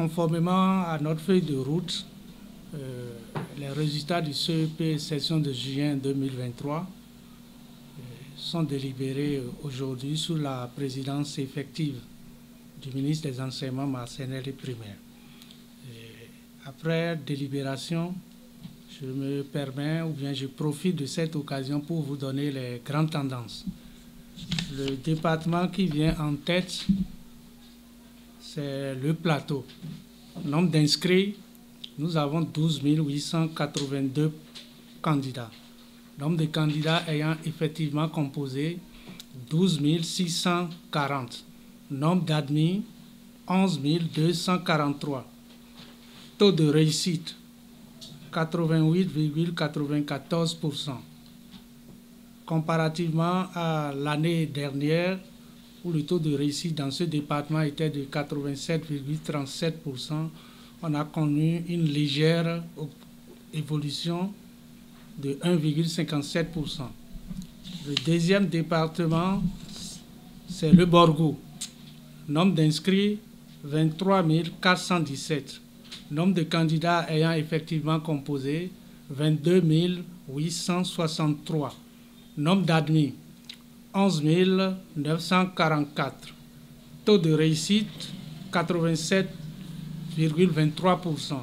Conformément à notre feuille de route, les résultats du CEP session de juin 2023 sont délibérés aujourd'hui sous la présidence effective du ministre des Enseignements maternels et primaires. Après délibération, je me permets ou bien je profite de cette occasion pour vous donner les grandes tendances. Le département qui vient en tête, c'est le Plateau. Nombre d'inscrits, nous avons 12 882 candidats. Nombre de candidats ayant effectivement composé 12 640. Nombre d'admis, 11 243. Taux de réussite, 88,94%. Comparativement à l'année dernière, où le taux de réussite dans ce département était de 87,37%, on a connu une légère évolution de 1,57%. Le deuxième département, c'est le Borgou. Nombre d'inscrits, 23 417. Nombre de candidats ayant effectivement composé, 22 863. Nombre d'admis, 11 944. Taux de réussite, 87,23%.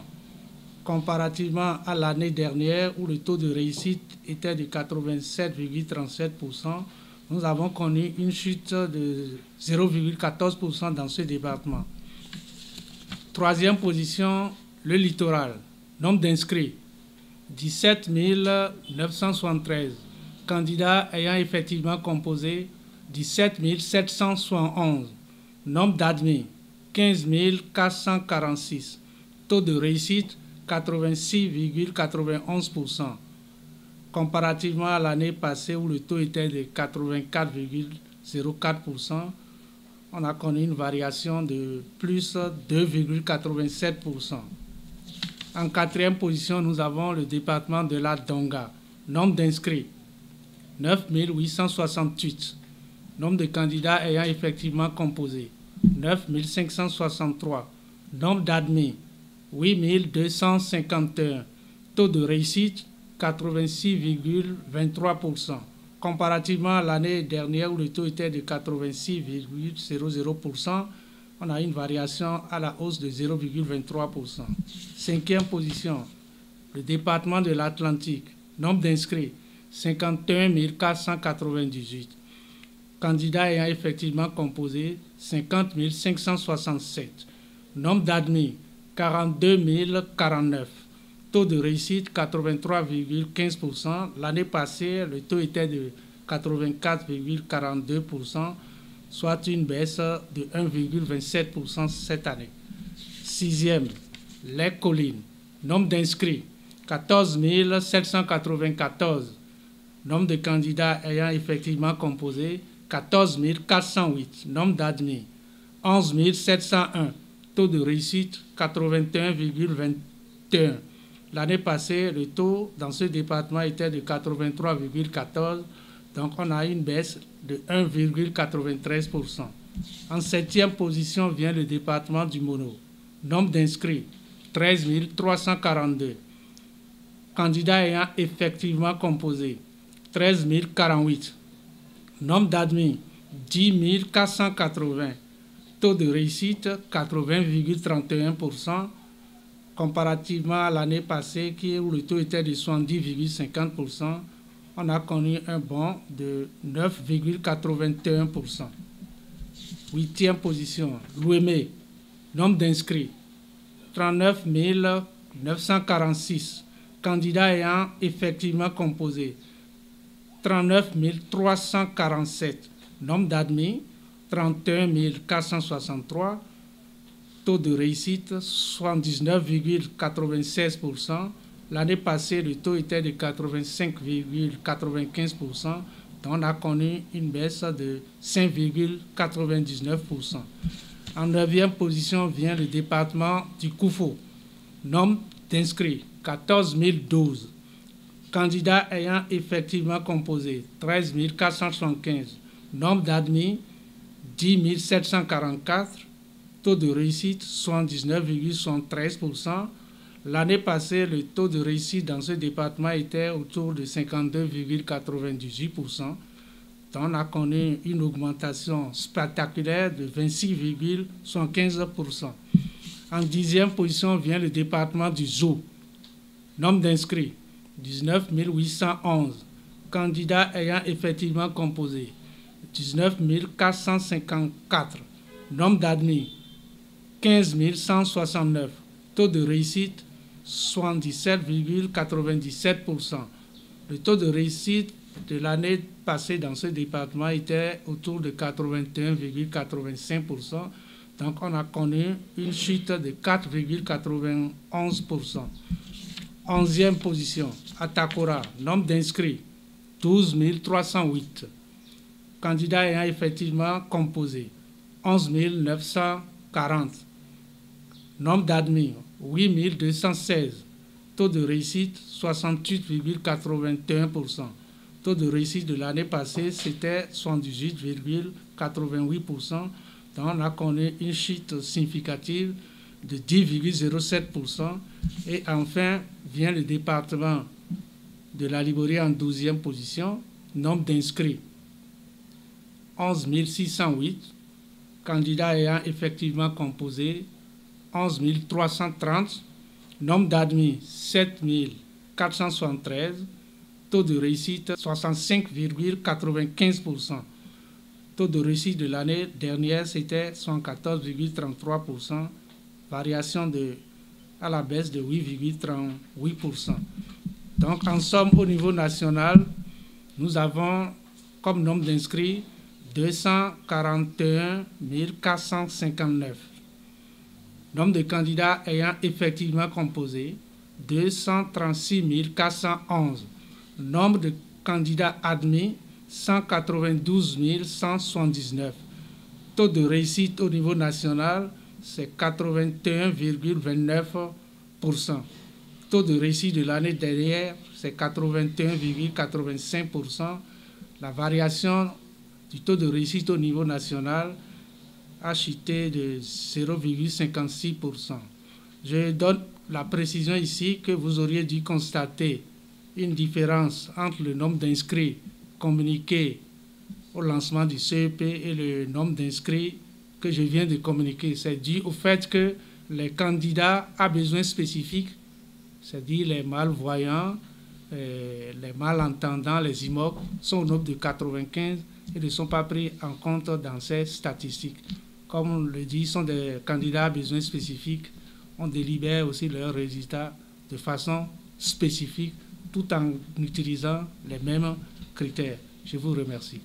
Comparativement à l'année dernière où le taux de réussite était de 87,37%, nous avons connu une chute de 0,14% dans ce département. Troisième position, le littoral. Nombre d'inscrits, 17 973. Candidats ayant effectivement composé, 17 771. Nombre d'admis, 15 446. Taux de réussite, 86,91%. Comparativement à l'année passée où le taux était de 84,04%, on a connu une variation de plus 2,87%. En quatrième position, nous avons le département de la Donga. Nombre d'inscrits, 9 868. Nombre de candidats ayant effectivement composé, 9 563. Nombre d'admis, 8 251. Taux de réussite, 86,23%. Comparativement à l'année dernière où le taux était de 86,00%, on a une variation à la hausse de 0,23%. Cinquième position, le département de l'Atlantique. Nombre d'inscrits, 51 498. Candidats ayant effectivement composé, 50 567. Nombre d'admis, 42 049. Taux de réussite, 83,15%. L'année passée, le taux était de 84,42%, soit une baisse de 1,27% cette année. Sixième, les collines. Nombre d'inscrits, 14 794. Nombre de candidats ayant effectivement composé, 14 408. Nombre d'admis, 11 701. Taux de réussite, 81,21. L'année passée, le taux dans ce département était de 83,14. Donc, on a une baisse de 1,93%. En septième position vient le département du Mono. Nombre d'inscrits, 13 342. Candidats ayant effectivement composé, 13 048. Nombre d'admis, 10 480. Taux de réussite, 80,31%. Comparativement à l'année passée, où le taux était de 70,50%, on a connu un bond de 9,81%. Huitième position, l'Ouémé. Nombre d'inscrits, 39 946. Candidats ayant effectivement composé, 39 347. Nombre d'admis, 31 463. Taux de réussite, 79,96%. L'année passée, le taux était de 85,95%. Donc, on a connu une baisse de 5,99%. En neuvième position vient le département du Koufo. Nombre d'inscrits, 14 012. Candidats ayant effectivement composé, 13 475. Nombre d'admis, 10 744. Taux de réussite 79,73%. L'année passée, le taux de réussite dans ce département était autour de 52,98%. Donc on a connu une augmentation spectaculaire de 26,75%. En 10e position vient le département du Zou. Nombre d'inscrits 19 811. Candidats ayant effectivement composé 19 454. Nombre d'admis 15 169. Taux de réussite 77,97%. Le taux de réussite de l'année passée dans ce département était autour de 81,85%. Donc on a connu une chute de 4,91%. 11e position, Atakora, nombre d'inscrits 12 308. Candidats ayant effectivement composé 11 940. Nombre d'admis 8 216. Taux de réussite 68,81%. Taux de réussite de l'année passée, c'était 78,88%. Donc on a connu une chute significative de 10,07%. Et enfin, vient le département de la Libérie en 12e position. Nombre d'inscrits 11 608. Candidats ayant effectivement composé 11 330. Nombre d'admis 7 473. Taux de réussite 65,95%. Taux de réussite de l'année dernière, c'était 114,33%. Variation à la baisse de 8,38%. Donc, en somme, au niveau national, nous avons comme nombre d'inscrits 241 459. Nombre de candidats ayant effectivement composé 236 411. Nombre de candidats admis 192 179. Taux de réussite au niveau national, c'est 81,29%. Taux de réussite de l'année dernière, c'est 81,85%. La variation du taux de réussite au niveau national a chuté de 0,56%. Je donne la précision ici que vous auriez dû constater une différence entre le nombre d'inscrits communiqués au lancement du CEP et le nombre d'inscrits que je viens de communiquer. C'est dû au fait que les candidats à besoins spécifiques, c'est-à-dire les malvoyants, les malentendants, les IMOC, sont au nombre de 95 et ne sont pas pris en compte dans ces statistiques. Comme on le dit, ce sont des candidats à besoins spécifiques. On délibère aussi leurs résultats de façon spécifique tout en utilisant les mêmes critères. Je vous remercie.